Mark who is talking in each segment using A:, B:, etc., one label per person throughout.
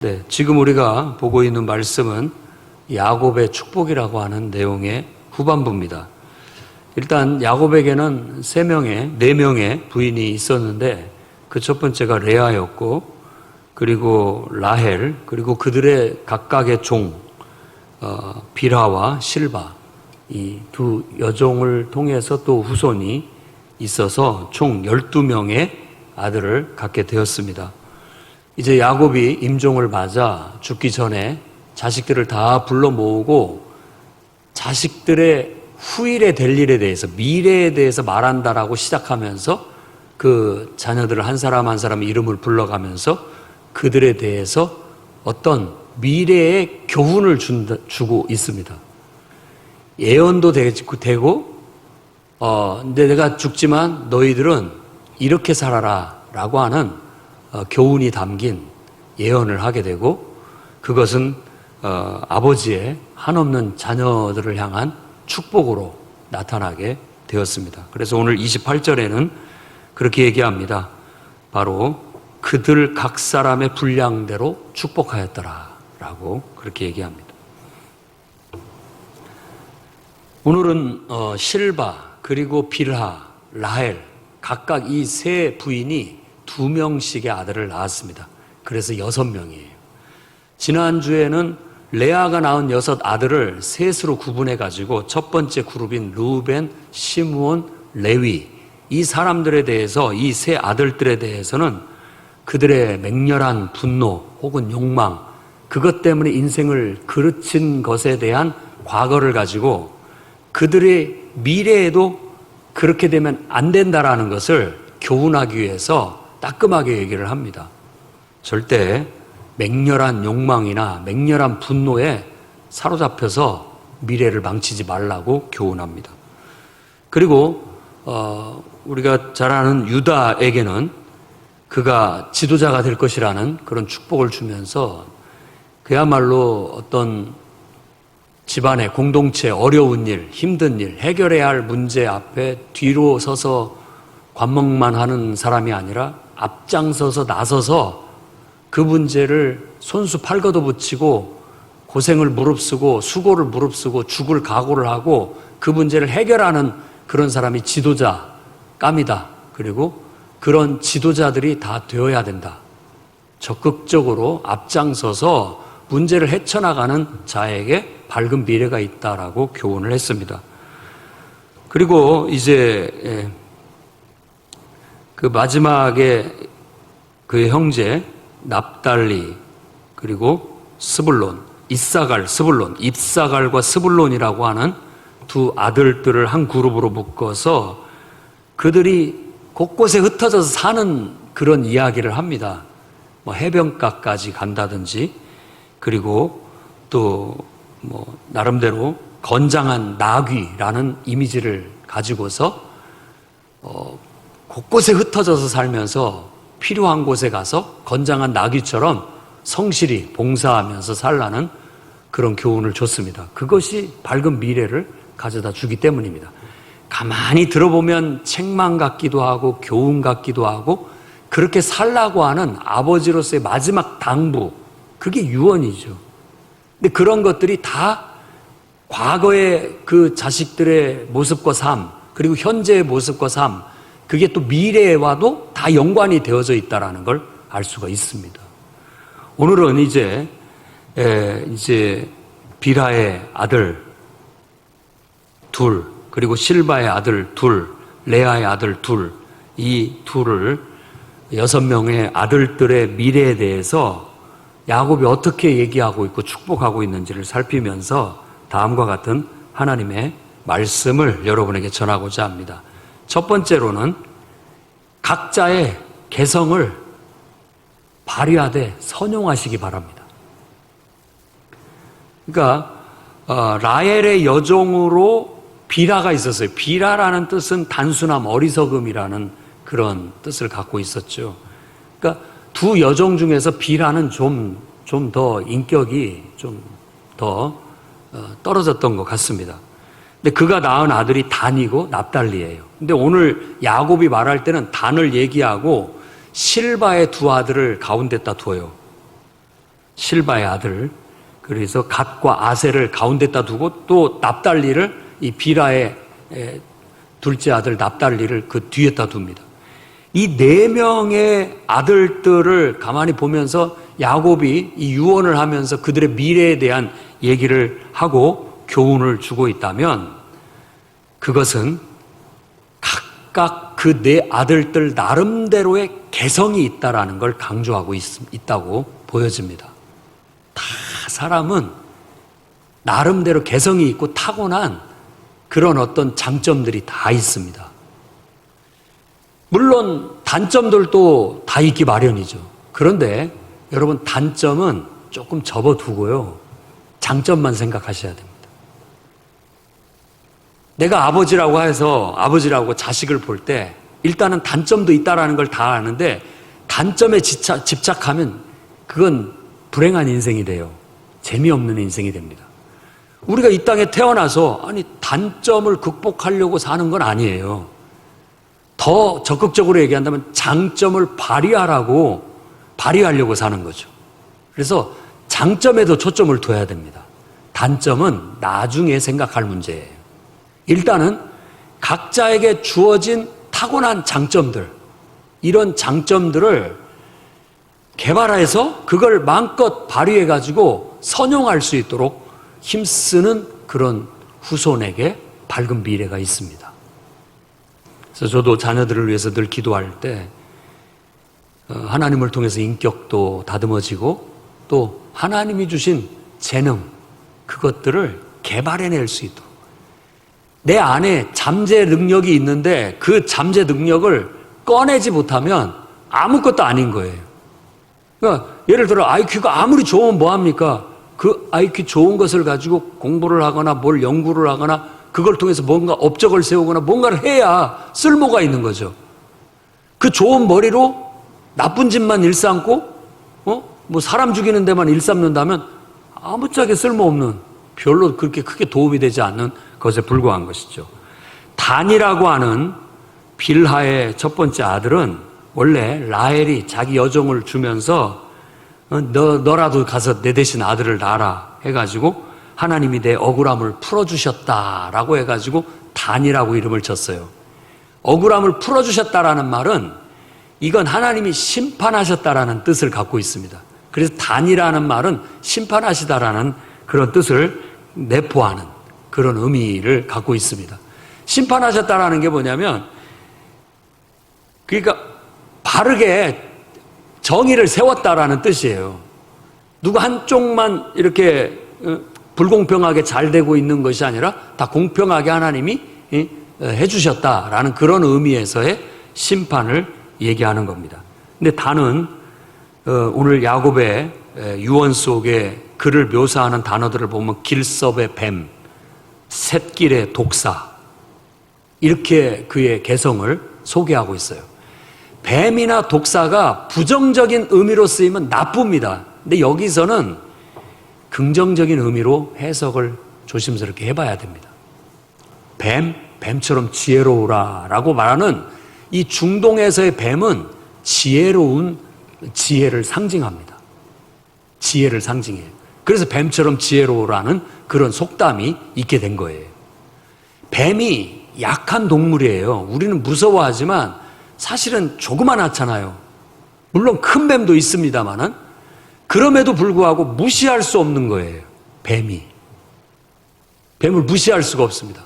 A: 네, 지금 우리가 보고 있는 말씀은 야곱의 축복이라고 하는 내용의 후반부입니다. 일단 야곱에게는 네 명의 부인이 있었는데 그 첫 번째가 레아였고, 그리고 라헬, 그리고 그들의 각각의 종 빌하와 실바, 이 두 여종을 통해서 또 후손이 있어서 총 12명의 아들을 갖게 되었습니다. 이제 야곱이 임종을 맞아 죽기 전에 자식들을 다 불러 모으고 자식들의 후일에 될 일에 대해서, 미래에 대해서 말한다라고 시작하면서 그 자녀들을 한 사람 한 사람 이름을 불러가면서 그들에 대해서 어떤 미래의 교훈을 주고 있습니다. 예언도 되고 근데 내가 죽지만 너희들은 이렇게 살아라 라고 하는 교훈이 담긴 예언을 하게 되고, 그것은 아버지의 한없는 자녀들을 향한 축복으로 나타나게 되었습니다. 그래서 오늘 28절에는 그렇게 얘기합니다. 바로 그들 각 사람의 분량대로 축복하였더라 라고 그렇게 얘기합니다. 오늘은 실바, 그리고 빌하, 라헬 각각 이 세 부인이 2명씩의 아들을 낳았습니다. 그래서 6명이에요. 지난주에는 레아가 낳은 6 아들을 셋으로 구분해가지고 첫 번째 그룹인 루벤, 시므온, 레위, 이 사람들에 대해서, 이 세 아들들에 대해서는 그들의 맹렬한 분노 혹은 욕망, 그것 때문에 인생을 그르친 것에 대한 과거를 가지고 그들의 미래에도 그렇게 되면 안 된다라는 것을 교훈하기 위해서 따끔하게 얘기를 합니다. 절대 맹렬한 욕망이나 맹렬한 분노에 사로잡혀서 미래를 망치지 말라고 교훈합니다. 그리고 우리가 잘 아는 유다에게는 그가 지도자가 될 것이라는 그런 축복을 주면서 그야말로 어떤 집안의 공동체, 어려운 일, 힘든 일, 해결해야 할 문제 앞에 뒤로 서서 관망만 하는 사람이 아니라 앞장서서 나서서 그 문제를 손수 팔걷어 붙이고 고생을 무릅쓰고 수고를 무릅쓰고 죽을 각오를 하고 그 문제를 해결하는 그런 사람이 지도자감이다. 그리고 그런 지도자들이 다 되어야 된다. 적극적으로 앞장서서 문제를 헤쳐나가는 자에게 밝은 미래가 있다라고 교훈을 했습니다. 그리고 이제 그 마지막에 그의 형제 납달리, 그리고 스불론, 입사갈과 스불론이라고 하는 두 아들들을 한 그룹으로 묶어서 그들이 곳곳에 흩어져서 사는 그런 이야기를 합니다. 뭐 해변가까지 간다든지, 그리고 또 뭐 나름대로 건장한 나귀라는 이미지를 가지고서 곳곳에 흩어져서 살면서 필요한 곳에 가서 건장한 나귀처럼 성실히 봉사하면서 살라는 그런 교훈을 줬습니다. 그것이 밝은 미래를 가져다 주기 때문입니다. 가만히 들어보면 책망 같기도 하고 교훈 같기도 하고 그렇게 살라고 하는 아버지로서의 마지막 당부, 그게 유언이죠. 근데 그런 것들이 다 과거의 그 자식들의 모습과 삶, 그리고 현재의 모습과 삶, 그게 또 미래와도 다 연관이 되어져 있다는 걸 알 수가 있습니다. 오늘은 이제 빌하의 아들 둘, 그리고 실바의 아들 둘, 레아의 아들 둘, 이 둘을 6명의 아들들의 미래에 대해서 야곱이 어떻게 얘기하고 있고 축복하고 있는지를 살피면서 다음과 같은 하나님의 말씀을 여러분에게 전하고자 합니다. 첫 번째로는 각자의 개성을 발휘하되 선용하시기 바랍니다. 그러니까 라헬의 여종으로 빌하가 있었어요. 빌하라는 뜻은 단순함, 어리석음이라는 그런 뜻을 갖고 있었죠. 그러니까 두 여종 중에서 빌하는 좀 더 인격이 좀 더 떨어졌던 것 같습니다. 근데 그가 낳은 아들이 단이고 납달리예요. 근데 오늘 야곱이 말할 때는 단을 얘기하고 실바의 두 아들을 가운데다 둬요. 실바의 아들, 그래서 갓과 아셀을 가운데다 두고 또 납달리를 이 빌하의 둘째 아들 납달리를 그 뒤에다 둡니다. 이 네 명의 아들들을 가만히 보면서 야곱이 이 유언을 하면서 그들의 미래에 대한 얘기를 하고 교훈을 주고 있다면 그것은 각각 그 네 아들들 나름대로의 개성이 있다라는 걸 강조하고 있다고 보여집니다. 다 사람은 나름대로 개성이 있고 타고난 그런 어떤 장점들이 다 있습니다. 물론 단점들도 다 있기 마련이죠. 그런데 여러분 단점은 조금 접어두고요. 장점만 생각하셔야 됩니다. 내가 아버지라고 해서 아버지라고 자식을 볼 때 일단은 단점도 있다라는 걸 다 아는데 단점에 집착하면 그건 불행한 인생이 돼요. 재미없는 인생이 됩니다. 우리가 이 땅에 태어나서 단점을 극복하려고 사는 건 아니에요. 더 적극적으로 얘기한다면 장점을 발휘하려고 사는 거죠. 그래서 장점에도 초점을 둬야 됩니다. 단점은 나중에 생각할 문제예요. 일단은 각자에게 주어진 타고난 장점들, 이런 장점들을 개발해서 그걸 마음껏 발휘해가지고 선용할 수 있도록 힘쓰는 그런 후손에게 밝은 미래가 있습니다. 그래서 저도 자녀들을 위해서 늘 기도할 때 하나님을 통해서 인격도 다듬어지고 또 하나님이 주신 재능, 그것들을 개발해낼 수 있도록 내 안에 잠재 능력이 있는데 그 잠재 능력을 꺼내지 못하면 아무것도 아닌 거예요. 그러니까 예를 들어 IQ가 아무리 좋으면 뭐합니까? 그 IQ 좋은 것을 가지고 공부를 하거나 뭘 연구를 하거나 그걸 통해서 뭔가 업적을 세우거나 뭔가를 해야 쓸모가 있는 거죠. 그 좋은 머리로 나쁜 짓만 일삼고 뭐 사람 죽이는 데만 일삼는다면 아무짝에 쓸모없는, 별로 그렇게 크게 도움이 되지 않는 것에 불과한 것이죠. 단이라고 하는 빌하의 첫 번째 아들은 원래 라헬이 자기 여종을 주면서 너라도 가서 내 대신 아들을 낳아라 해가지고 하나님이 내 억울함을 풀어주셨다라고 해가지고 단이라고 이름을 졌어요. 억울함을 풀어주셨다라는 말은 이건 하나님이 심판하셨다라는 뜻을 갖고 있습니다. 그래서 단이라는 말은 심판하시다라는 그런 뜻을 내포하는 그런 의미를 갖고 있습니다. 심판하셨다라는 게 뭐냐면 그러니까 바르게 정의를 세웠다라는 뜻이에요. 누구 한쪽만 이렇게 불공평하게 잘 되고 있는 것이 아니라 다 공평하게 하나님이 해주셨다라는 그런 의미에서의 심판을 얘기하는 겁니다. 근데 단은 오늘 야곱의 유언 속에 그를 묘사하는 단어들을 보면 길섭의 뱀, 샛길의 독사, 이렇게 그의 개성을 소개하고 있어요. 뱀이나 독사가 부정적인 의미로 쓰이면 나쁩니다. 근데 여기서는 긍정적인 의미로 해석을 조심스럽게 해봐야 됩니다. 뱀처럼 지혜로우라라고 말하는 이 중동에서의 뱀은 지혜로운 지혜를 상징합니다. 지혜를 상징해요. 그래서 뱀처럼 지혜로우라는 그런 속담이 있게 된 거예요. 뱀이 약한 동물이에요. 우리는 무서워하지만 사실은 조그만하잖아요. 물론 큰 뱀도 있습니다만은 그럼에도 불구하고 무시할 수 없는 거예요. 뱀을 무시할 수가 없습니다.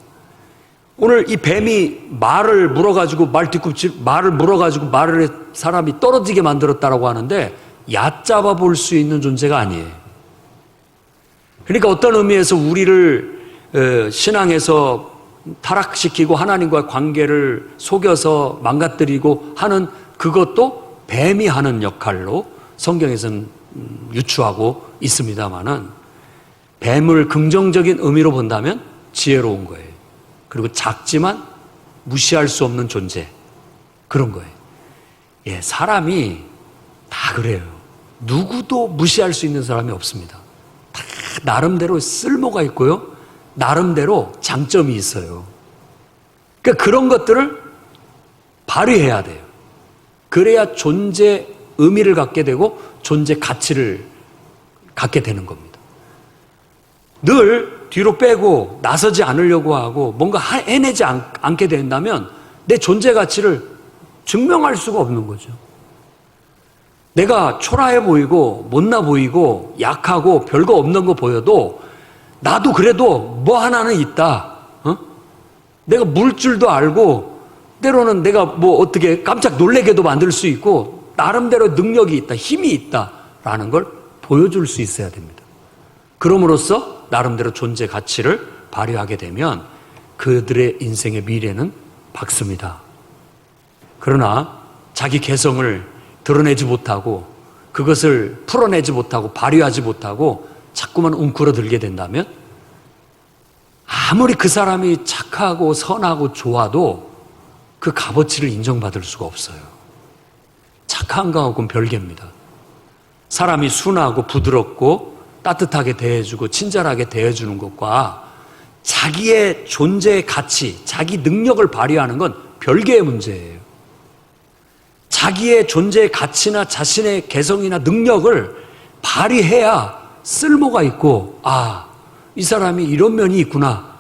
A: 오늘 이 뱀이 말을 물어가지고 말을 사람이 떨어지게 만들었다라고 하는데 얕잡아 볼 수 있는 존재가 아니에요. 그러니까 어떤 의미에서 우리를 신앙에서 타락시키고 하나님과의 관계를 속여서 망가뜨리고 하는 그것도 뱀이 하는 역할로 성경에서는 유추하고 있습니다만은 뱀을 긍정적인 의미로 본다면 지혜로운 거예요. 그리고 작지만 무시할 수 없는 존재, 그런 거예요. 예, 사람이 다 그래요. 누구도 무시할 수 있는 사람이 없습니다. 다 나름대로 쓸모가 있고요, 나름대로 장점이 있어요. 그러니까 그런 것들을 발휘해야 돼요. 그래야 존재 의미를 갖게 되고 존재 가치를 갖게 되는 겁니다. 늘 뒤로 빼고 나서지 않으려고 하고 뭔가 해내지 않게 된다면 내 존재 가치를 증명할 수가 없는 거죠. 내가 초라해 보이고 못나 보이고 약하고 별거 없는 거 보여도 나도 그래도 뭐 하나는 있다. 내가 물 줄도 알고 때로는 내가 뭐 어떻게 깜짝 놀래게도 만들 수 있고 나름대로 능력이 있다, 힘이 있다라는 걸 보여줄 수 있어야 됩니다. 그럼으로써 나름대로 존재 가치를 발휘하게 되면 그들의 인생의 미래는 밝습니다. 그러나 자기 개성을 드러내지 못하고 그것을 풀어내지 못하고 발휘하지 못하고 자꾸만 웅크러들게 된다면 아무리 그 사람이 착하고 선하고 좋아도 그 값어치를 인정받을 수가 없어요. 착한 거하고는 별개입니다. 사람이 순하고 부드럽고 따뜻하게 대해주고 친절하게 대해주는 것과 자기의 존재의 가치, 자기 능력을 발휘하는 건 별개의 문제예요. 자기의 존재의 가치나 자신의 개성이나 능력을 발휘해야 쓸모가 있고, 이 사람이 이런 면이 있구나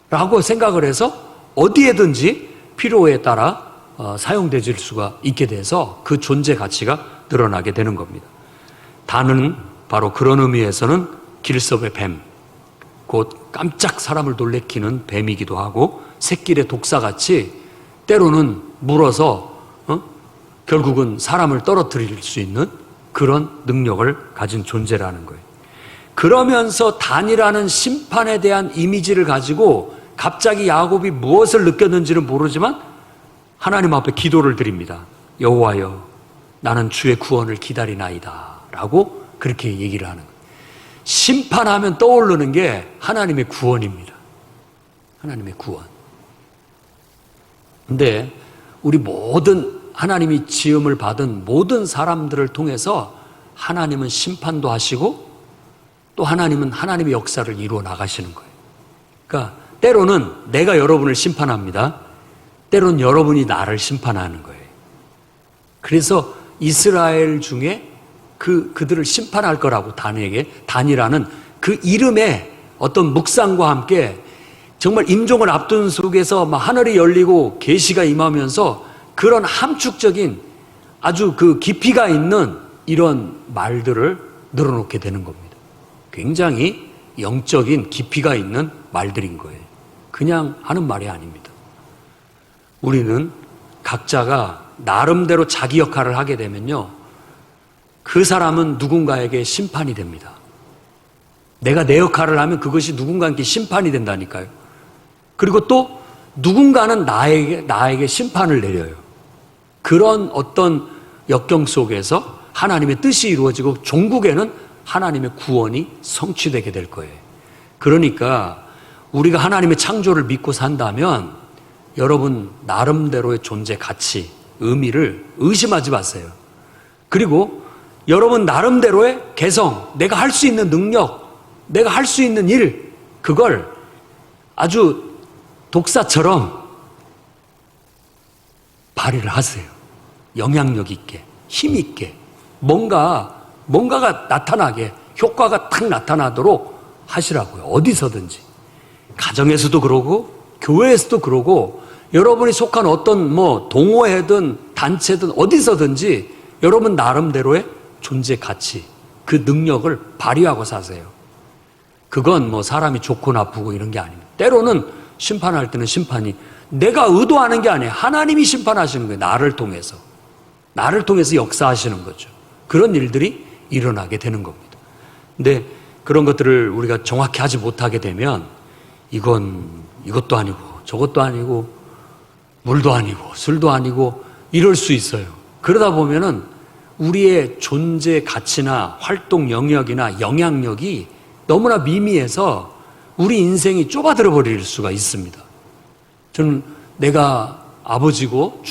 A: 라고 생각을 해서 어디에든지 필요에 따라 사용될 수가 있게 돼서 그 존재 가치가 드러나게 되는 겁니다. 단은 바로 그런 의미에서는 길섭의 뱀, 곧 깜짝 사람을 놀래키는 뱀이기도 하고 새끼의 독사같이 때로는 물어서 결국은 사람을 떨어뜨릴 수 있는 그런 능력을 가진 존재라는 거예요. 그러면서 단이라는 심판에 대한 이미지를 가지고 갑자기 야곱이 무엇을 느꼈는지는 모르지만 하나님 앞에 기도를 드립니다. 여호와여, 나는 주의 구원을 기다리나이다 라고 그렇게 얘기를 하는 거예요. 심판하면 떠오르는 게 하나님의 구원입니다. 하나님의 구원. 근데 우리 모든 하나님이 지음을 받은 모든 사람들을 통해서 하나님은 심판도 하시고 또 하나님은 하나님의 역사를 이루어 나가시는 거예요. 그러니까 때로는 내가 여러분을 심판합니다. 때로는 여러분이 나를 심판하는 거예요. 그래서 이스라엘 중에 그들을 심판할 거라고 단이라는 그 이름의 어떤 묵상과 함께 정말 임종을 앞둔 속에서 막 하늘이 열리고 계시가 임하면서 그런 함축적인 아주 그 깊이가 있는 이런 말들을 늘어놓게 되는 겁니다. 굉장히 영적인 깊이가 있는 말들인 거예요. 그냥 하는 말이 아닙니다. 우리는 각자가 나름대로 자기 역할을 하게 되면요, 그 사람은 누군가에게 심판이 됩니다. 내가 내 역할을 하면 그것이 누군가에게 심판이 된다니까요. 그리고 또 누군가는 나에게 심판을 내려요. 그런 어떤 역경 속에서 하나님의 뜻이 이루어지고 종국에는 하나님의 구원이 성취되게 될 거예요. 그러니까 우리가 하나님의 창조를 믿고 산다면 여러분 나름대로의 존재 가치, 의미를 의심하지 마세요. 그리고 여러분 나름대로의 개성, 내가 할 수 있는 능력, 내가 할 수 있는 일, 그걸 아주 독사처럼 발휘를 하세요. 영향력 있게, 힘 있게, 뭔가가 나타나게, 효과가 탁 나타나도록 하시라고요. 어디서든지. 가정에서도 그러고, 교회에서도 그러고, 여러분이 속한 어떤 동호회든 단체든 어디서든지 여러분 나름대로의 존재 가치, 그 능력을 발휘하고 사세요. 그건 사람이 좋고 나쁘고 이런 게 아닙니다. 때로는 심판할 때는 심판이 내가 의도하는 게 아니에요. 하나님이 심판하시는 거예요. 나를 통해서 역사하시는 거죠. 그런 일들이 일어나게 되는 겁니다. 근데 그런 것들을 우리가 정확히 하지 못하게 되면 이것도 아니고 저것도 아니고 물도 아니고 술도 아니고 이럴 수 있어요. 그러다 보면은 우리의 존재 가치나 활동 영역이나 영향력이 너무나 미미해서 우리 인생이 좁아들어 버릴 수가 있습니다. 저는 내가 아버지고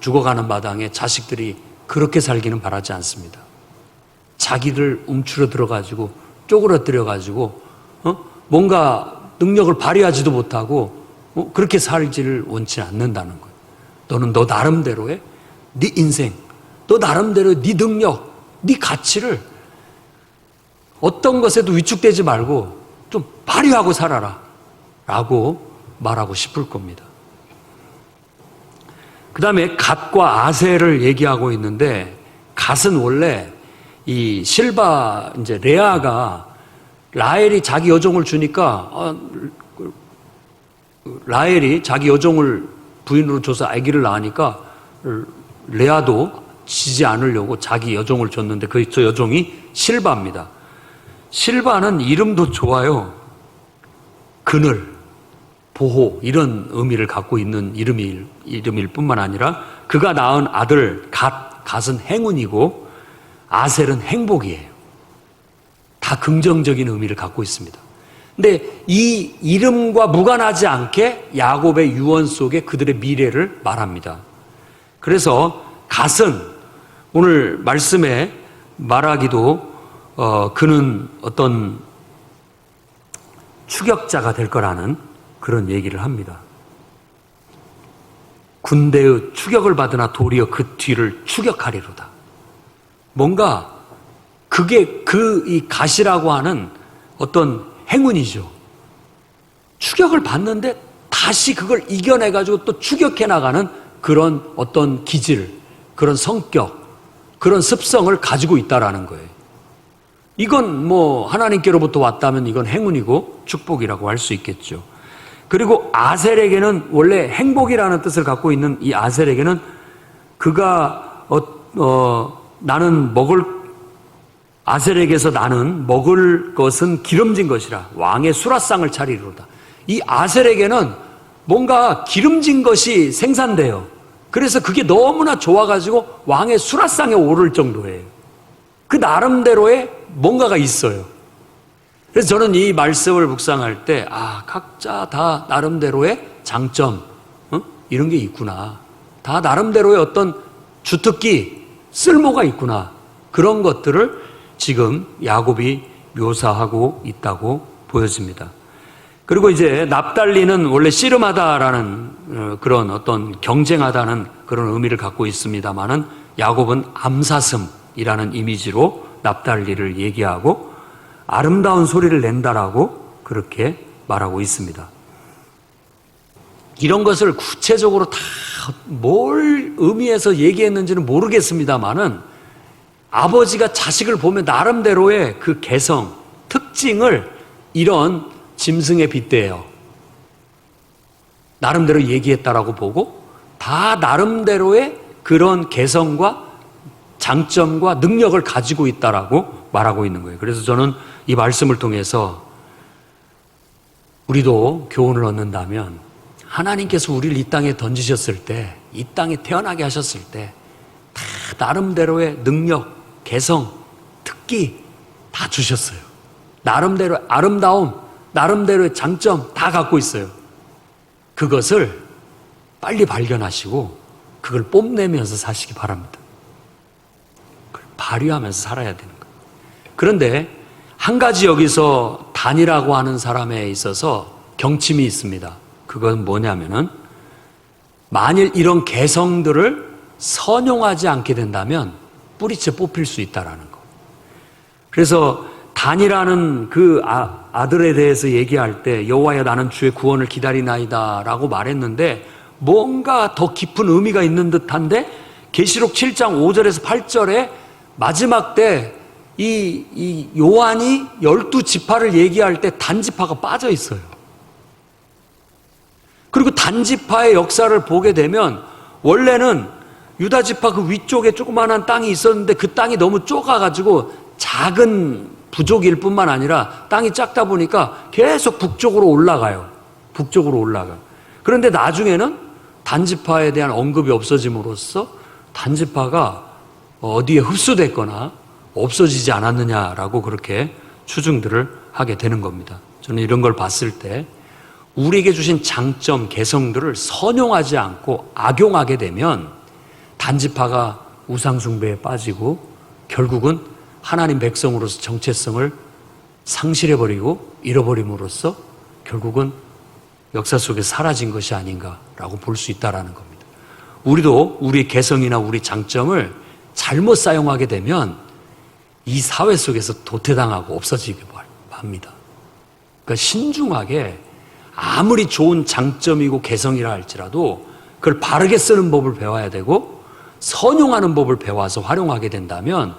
A: 죽어가는 마당에 자식들이 그렇게 살기는 바라지 않습니다. 자기를 움츠러 들어가지고 쪼그러뜨려가지고 뭔가 능력을 발휘하지도 못하고 그렇게 살지를 원치 않는다는 거예요. 너는 너 나름대로의 네 인생, 너 나름대로의 네 능력, 네 가치를 어떤 것에도 위축되지 말고 좀 발휘하고 살아라 라고 말하고 싶을 겁니다. 그 다음에 갓과 아셀을 얘기하고 있는데, 갓은 원래 이 실바, 이제 레아가 라헬이 자기 여종을 주니까, 라헬이 자기 여종을 부인으로 줘서 아기를 낳으니까 레아도 지지 않으려고 자기 여종을 줬는데 그 여종이 실바입니다. 실바는 이름도 좋아요. 그늘, 보호, 이런 의미를 갖고 있는 이름일 뿐만 아니라 그가 낳은 아들 갓은 행운이고 아셀은 행복이에요. 다 긍정적인 의미를 갖고 있습니다. 근데 이 이름과 무관하지 않게 야곱의 유언 속에 그들의 미래를 말합니다. 그래서 갓은 오늘 말씀에 말하기도 그는 어떤 추격자가 될 거라는 그런 얘기를 합니다. 군대의 추격을 받으나 도리어 그 뒤를 추격하리로다. 뭔가 그게 이 갓이라고 하는 어떤 행운이죠. 추격을 받는데 다시 그걸 이겨내가지고 또 추격해 나가는 그런 어떤 기질, 그런 성격, 그런 습성을 가지고 있다라는 거예요. 이건 뭐 하나님께로부터 왔다면 이건 행운이고 축복이라고 할 수 있겠죠. 그리고 아셀에게는 원래 행복이라는 뜻을 갖고 있는 이 아셀에게는 그가 아셀에게서 나는 먹을 것은 기름진 것이라 왕의 수라상을 차리리로다. 이 아셀에게는 뭔가 기름진 것이 생산돼요. 그래서 그게 너무나 좋아가지고 왕의 수라상에 오를 정도예요. 그 나름대로의 뭔가가 있어요. 그래서 저는 이 말씀을 묵상할 때 각자 다 나름대로의 장점, 이런 게 있구나. 다 나름대로의 어떤 주특기, 쓸모가 있구나. 그런 것들을 지금 야곱이 묘사하고 있다고 보여집니다. 그리고 이제 납달리는 원래 씨름하다라는 그런 어떤 경쟁하다는 그런 의미를 갖고 있습니다만은 야곱은 암사슴이라는 이미지로 납달리를 얘기하고 아름다운 소리를 낸다라고 그렇게 말하고 있습니다. 이런 것을 구체적으로 다 뭘 의미해서 얘기했는지는 모르겠습니다만은 아버지가 자식을 보면 나름대로의 그 개성, 특징을 이런 짐승에 빗대요. 나름대로 얘기했다라고 보고 다 나름대로의 그런 개성과 장점과 능력을 가지고 있다라고 말하고 있는 거예요. 그래서 저는 이 말씀을 통해서 우리도 교훈을 얻는다면 하나님께서 우리를 이 땅에 던지셨을 때, 이 땅에 태어나게 하셨을 때 다 나름대로의 능력, 개성, 특기 다 주셨어요. 나름대로 아름다움, 나름대로의 장점 다 갖고 있어요. 그것을 빨리 발견하시고 그걸 뽐내면서 사시기 바랍니다. 그걸 발휘하면서 살아야 되는 거예요. 그런데 한 가지 여기서 단이라고 하는 사람에 있어서 경침이 있습니다. 그건 뭐냐면은 만일 이런 개성들을 선용하지 않게 된다면 뿌리채 뽑힐 수 있다라는 거. 그래서 단이라는 그 아들에 대해서 얘기할 때 여호와여 나는 주의 구원을 기다리나이다라고 말했는데 뭔가 더 깊은 의미가 있는 듯한데 계시록 7장 5절에서 8절에 마지막 때 이 요한이 12지파를 얘기할 때 단지파가 빠져 있어요. 그리고 단지파의 역사를 보게 되면 원래는 유다지파 그 위쪽에 조그마한 땅이 있었는데 그 땅이 너무 좁아가지고 작은 부족일 뿐만 아니라 땅이 작다 보니까 계속 북쪽으로 올라가요. 북쪽으로 올라가. 그런데 나중에는 단지파에 대한 언급이 없어짐으로써 단지파가 어디에 흡수됐거나 없어지지 않았느냐라고 그렇게 추정들을 하게 되는 겁니다. 저는 이런 걸 봤을 때 우리에게 주신 장점, 개성들을 선용하지 않고 악용하게 되면 단지파가 우상숭배에 빠지고 결국은 하나님 백성으로서 정체성을 상실해버리고 잃어버림으로써 결국은 역사 속에 사라진 것이 아닌가라고 볼 수 있다는 겁니다. 우리도 우리 개성이나 우리 장점을 잘못 사용하게 되면 이 사회 속에서 도태당하고 없어지게 합니다. 그러니까 신중하게 아무리 좋은 장점이고 개성이라 할지라도 그걸 바르게 쓰는 법을 배워야 되고 선용하는 법을 배워서 활용하게 된다면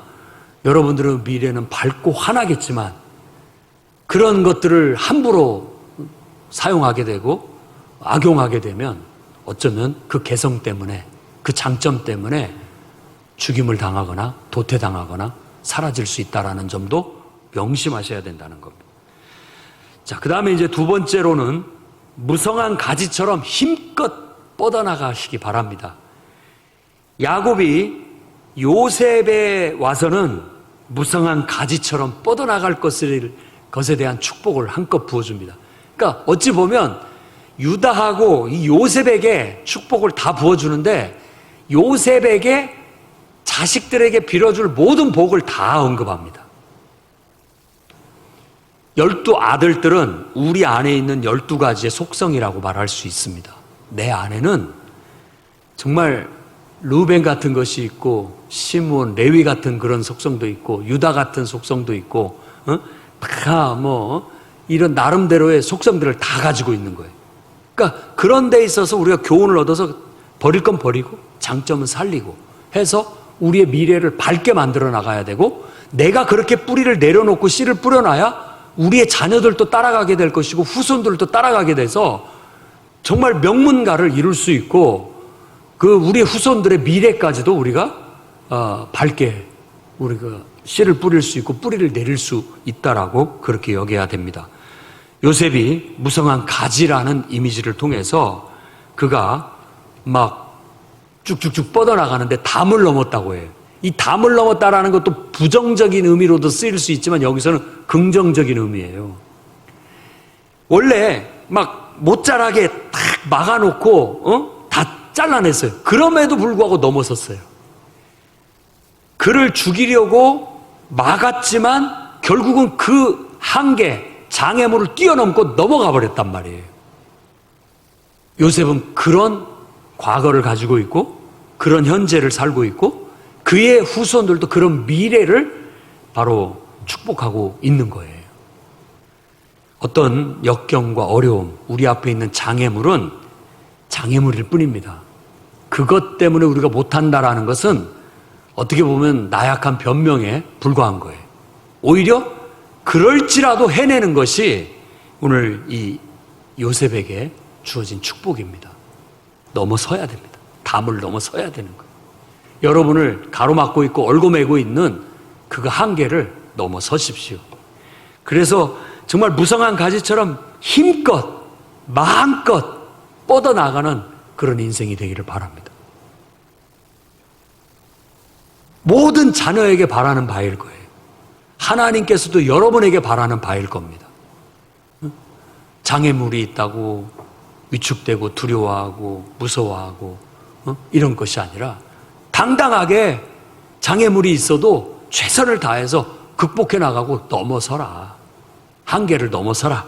A: 여러분들의 미래는 밝고 환하겠지만 그런 것들을 함부로 사용하게 되고 악용하게 되면 어쩌면 그 개성 때문에 그 장점 때문에 죽임을 당하거나 도태당하거나 사라질 수 있다는 점도 명심하셔야 된다는 겁니다. 자, 그 다음에 이제 두 번째로는 무성한 가지처럼 힘껏 뻗어나가시기 바랍니다. 야곱이 요셉에 와서는 무성한 가지처럼 뻗어나갈 것에 대한 축복을 한껏 부어줍니다. 그러니까 어찌 보면 유다하고 이 요셉에게 축복을 다 부어주는데 요셉에게 자식들에게 빌어줄 모든 복을 다 언급합니다. 12아들들은 우리 안에 있는 12가지의 속성이라고 말할 수 있습니다. 내 안에는 정말 루벤 같은 것이 있고 시므온, 레위 같은 그런 속성도 있고 유다 같은 속성도 있고 다 이런 나름대로의 속성들을 다 가지고 있는 거예요. 그러니까 그런 데 있어서 우리가 교훈을 얻어서 버릴 건 버리고 장점은 살리고 해서 우리의 미래를 밝게 만들어 나가야 되고 내가 그렇게 뿌리를 내려놓고 씨를 뿌려놔야 우리의 자녀들도 따라가게 될 것이고 후손들도 따라가게 돼서 정말 명문가를 이룰 수 있고 그 우리의 후손들의 미래까지도 우리가 밝게 우리가 씨를 뿌릴 수 있고 뿌리를 내릴 수 있다라고 그렇게 여겨야 됩니다. 요셉이 무성한 가지라는 이미지를 통해서 그가 막 쭉쭉쭉 뻗어나가는데 담을 넘었다고 해요. 이 담을 넘었다라는 것도 부정적인 의미로도 쓰일 수 있지만 여기서는 긍정적인 의미예요. 원래 막 못 자라게 딱 막아놓고 다 잘라냈어요. 그럼에도 불구하고 넘어섰어요. 그를 죽이려고 막았지만 결국은 그 한계, 장애물을 뛰어넘고 넘어가 버렸단 말이에요. 요셉은 그런 과거를 가지고 있고 그런 현재를 살고 있고 그의 후손들도 그런 미래를 바로 축복하고 있는 거예요. 어떤 역경과 어려움, 우리 앞에 있는 장애물은 장애물일 뿐입니다. 그것 때문에 우리가 못한다라는 것은 어떻게 보면 나약한 변명에 불과한 거예요. 오히려 그럴지라도 해내는 것이 오늘 이 요셉에게 주어진 축복입니다. 넘어서야 됩니다. 담을 넘어서야 되는 거예요. 여러분을 가로막고 있고 얽어매고 있는 그 한계를 넘어서십시오. 그래서 정말 무성한 가지처럼 힘껏 마음껏 뻗어나가는 그런 인생이 되기를 바랍니다. 모든 자녀에게 바라는 바일 거예요. 하나님께서도 여러분에게 바라는 바일 겁니다. 장애물이 있다고 위축되고 두려워하고 무서워하고 이런 것이 아니라 당당하게 장애물이 있어도 최선을 다해서 극복해 나가고 넘어서라. 한계를 넘어서라.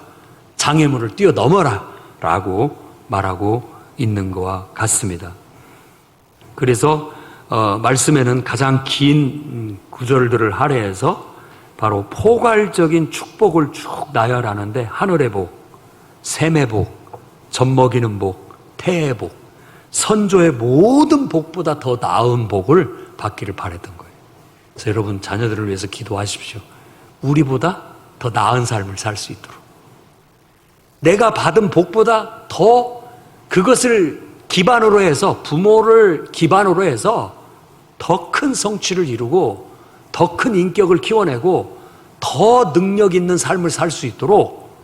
A: 장애물을 뛰어넘어라 라고 말하고 있는 것과 같습니다. 그래서 말씀에는 가장 긴 구절들을 할애해서 바로 포괄적인 축복을 쭉 나열하는데 하늘의 복, 샘의 복, 젖먹이는 복, 태의 복, 선조의 모든 복보다 더 나은 복을 받기를 바랬던 거예요. 그래서 여러분 자녀들을 위해서 기도하십시오. 우리보다 더 나은 삶을 살 수 있도록. 내가 받은 복보다 더 그것을 기반으로 해서 부모를 기반으로 해서 더 큰 성취를 이루고 더 큰 인격을 키워내고 더 능력 있는 삶을 살 수 있도록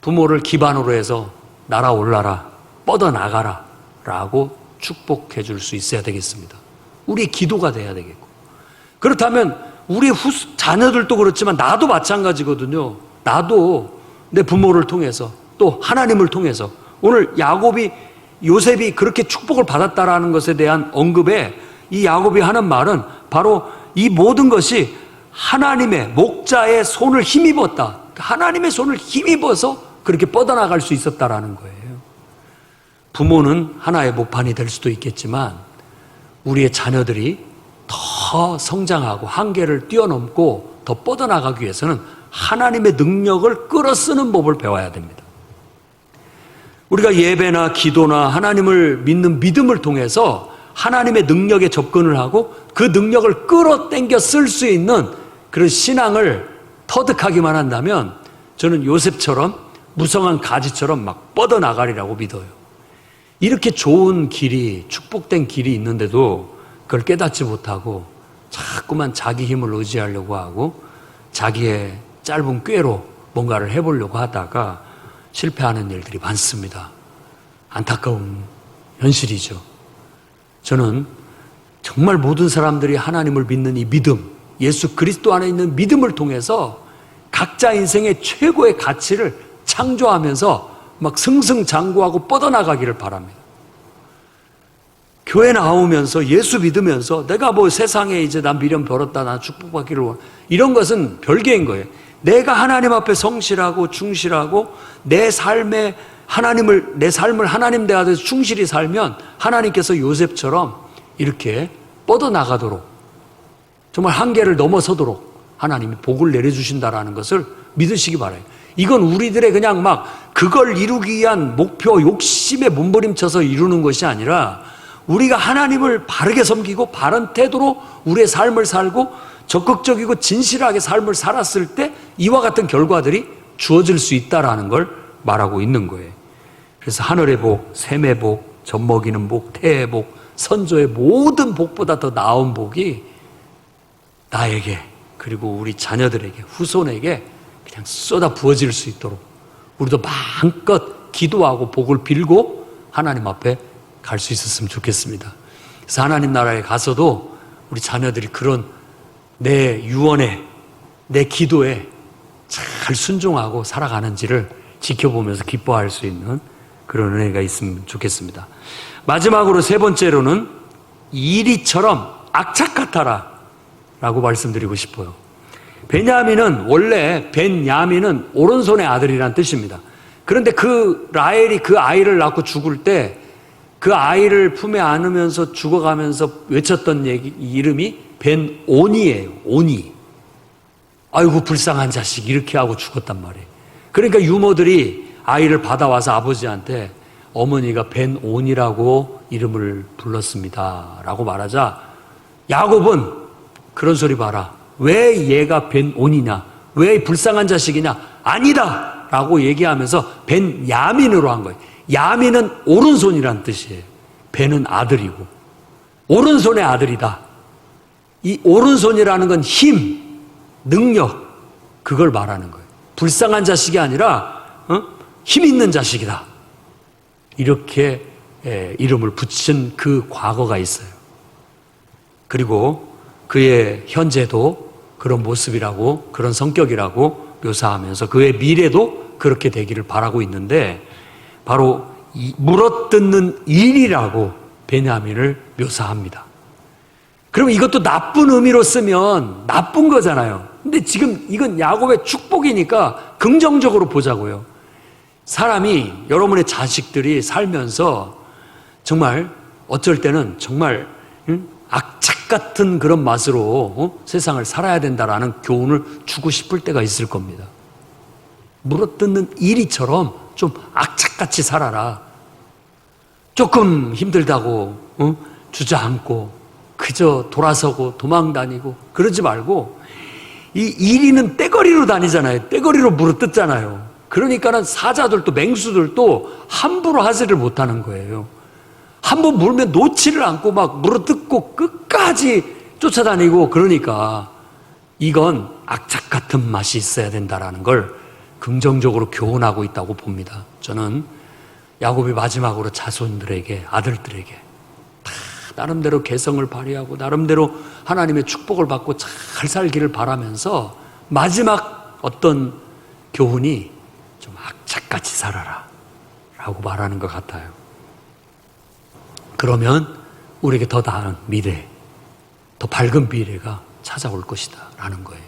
A: 부모를 기반으로 해서 날아올라라, 뻗어나가라 라고 축복해 줄 수 있어야 되겠습니다. 우리의 기도가 돼야 되겠고 그렇다면 우리 자녀들도 그렇지만 나도 마찬가지거든요. 나도 내 부모를 통해서 또 하나님을 통해서 오늘 요셉이 그렇게 축복을 받았다라는 것에 대한 언급에 이 야곱이 하는 말은 바로 이 모든 것이 하나님의 목자의 손을 힘입었다. 하나님의 손을 힘입어서 그렇게 뻗어나갈 수 있었다라는 거예요. 부모는 하나의 목판이 될 수도 있겠지만 우리의 자녀들이 더 더 성장하고 한계를 뛰어넘고 더 뻗어나가기 위해서는 하나님의 능력을 끌어쓰는 법을 배워야 됩니다. 우리가 예배나 기도나 하나님을 믿는 믿음을 통해서 하나님의 능력에 접근을 하고 그 능력을 끌어당겨 쓸 수 있는 그런 신앙을 터득하기만 한다면 저는 요셉처럼 무성한 가지처럼 막 뻗어나가리라고 믿어요. 이렇게 좋은 길이, 축복된 길이 있는데도 그걸 깨닫지 못하고 자꾸만 자기 힘을 의지하려고 하고 자기의 짧은 꾀로 뭔가를 해보려고 하다가 실패하는 일들이 많습니다. 안타까운 현실이죠. 저는 정말 모든 사람들이 하나님을 믿는 이 믿음, 예수 그리스도 안에 있는 믿음을 통해서 각자 인생의 최고의 가치를 창조하면서 막 승승장구하고 뻗어나가기를 바랍니다. 교회 나오면서 예수 믿으면서 내가 뭐 세상에 이제 난 미련 벌었다, 난 축복받기를 원해, 이런 것은 별개인 거예요. 내가 하나님 앞에 성실하고 충실하고 내 삶을 하나님 대하여서 충실히 살면 하나님께서 요셉처럼 이렇게 뻗어나가도록, 정말 한계를 넘어서도록 하나님이 복을 내려주신다라는 것을 믿으시기 바라요. 이건 우리들의 그냥 막 그걸 이루기 위한 목표, 욕심에 몸부림쳐서 이루는 것이 아니라 우리가 하나님을 바르게 섬기고 바른 태도로 우리의 삶을 살고 적극적이고 진실하게 삶을 살았을 때 이와 같은 결과들이 주어질 수 있다라는 걸 말하고 있는 거예요. 그래서 하늘의 복, 샘의 복, 젖먹이는 복, 태의 복, 선조의 모든 복보다 더 나은 복이 나에게 그리고 우리 자녀들에게, 후손에게 그냥 쏟아 부어질 수 있도록 우리도 마음껏 기도하고 복을 빌고 하나님 앞에 갈 수 있었으면 좋겠습니다. 그래서 하나님 나라에 가서도 우리 자녀들이 그런 내 유언에, 내 기도에 잘 순종하고 살아가는지를 지켜보면서 기뻐할 수 있는 그런 은혜가 있으면 좋겠습니다. 마지막으로 세 번째로는 이리처럼 악착 같아라 라고 말씀드리고 싶어요. 베냐민은 원래 벤야민은 오른손의 아들이란 뜻입니다. 그런데 그 라헬이 그 아이를 낳고 죽을 때 그 아이를 품에 안으면서 죽어가면서 외쳤던 이름이 벤오니예요. 오니. 아이고 불쌍한 자식, 이렇게 하고 죽었단 말이에요. 그러니까 유모들이 아이를 받아와서 아버지한테 어머니가 벤온이라고 이름을 불렀습니다 라고 말하자 야곱은 그런 소리 봐라, 왜 얘가 벤온이냐, 왜 불쌍한 자식이냐, 아니다 라고 얘기하면서 벤야민으로 한 거예요. 야민은 오른손이란 뜻이에요. 벤은 아들이고 오른손의 아들이다. 이 오른손이라는 건 힘, 능력, 그걸 말하는 거예요. 불쌍한 자식이 아니라 힘 있는 자식이다. 이렇게 이름을 붙인 그 과거가 있어요. 그리고 그의 현재도 그런 모습이라고, 그런 성격이라고 묘사하면서 그의 미래도 그렇게 되기를 바라고 있는데, 바로 물어뜯는 일이라고 베냐민을 묘사합니다. 그럼 이것도 나쁜 의미로 쓰면 나쁜 거잖아요. 근데 지금 이건 야곱의 축복이니까 긍정적으로 보자고요. 사람이, 여러분의 자식들이 살면서 정말 어쩔 때는 정말 악착 같은 그런 맛으로 세상을 살아야 된다라는 교훈을 주고 싶을 때가 있을 겁니다. 물어뜯는 이리처럼 좀 악착같이 살아라. 조금 힘들다고 주저앉고 그저 돌아서고 도망다니고 그러지 말고, 이 이리는 떼거리로 다니잖아요. 떼거리로 물어뜯잖아요. 그러니까는 사자들도 맹수들도 함부로 하지를 못하는 거예요. 한번 물면 놓지를 않고 막 물어뜯고 끝까지 쫓아다니고, 그러니까 이건 악착 같은 맛이 있어야 된다라는 걸 긍정적으로 교훈하고 있다고 봅니다. 저는 야곱이 마지막으로 자손들에게, 아들들에게 다 나름대로 개성을 발휘하고 나름대로 하나님의 축복을 받고 잘 살기를 바라면서 마지막 어떤 교훈이 좀 악착같이 살아라 라고 말하는 것 같아요. 그러면 우리에게 더 나은 미래, 더 밝은 미래가 찾아올 것이다 라는 거예요.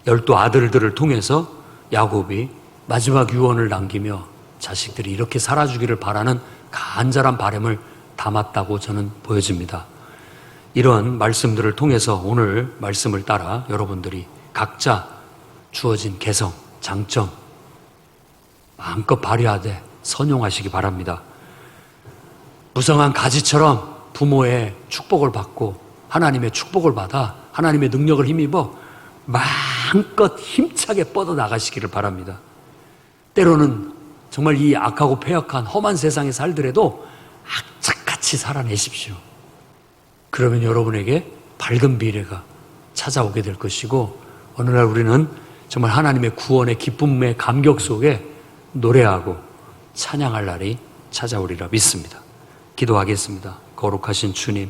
A: 12 아들들을 통해서 야곱이 마지막 유언을 남기며 자식들이 이렇게 살아주기를 바라는 간절한 바람을 담았다고 저는 보여집니다. 이런 말씀들을 통해서 오늘 말씀을 따라 여러분들이 각자 주어진 개성, 장점 마음껏 발휘하되 선용하시기 바랍니다. 무성한 가지처럼 부모의 축복을 받고 하나님의 축복을 받아 하나님의 능력을 힘입어 마음껏 힘차게 뻗어나가시기를 바랍니다. 때로는 정말 이 악하고 패역한 험한 세상에 살더라도 악착같이 살아내십시오. 그러면 여러분에게 밝은 미래가 찾아오게 될 것이고 어느 날 우리는 정말 하나님의 구원의 기쁨의 감격 속에 노래하고 찬양할 날이 찾아오리라 믿습니다. 기도하겠습니다. 거룩하신 주님,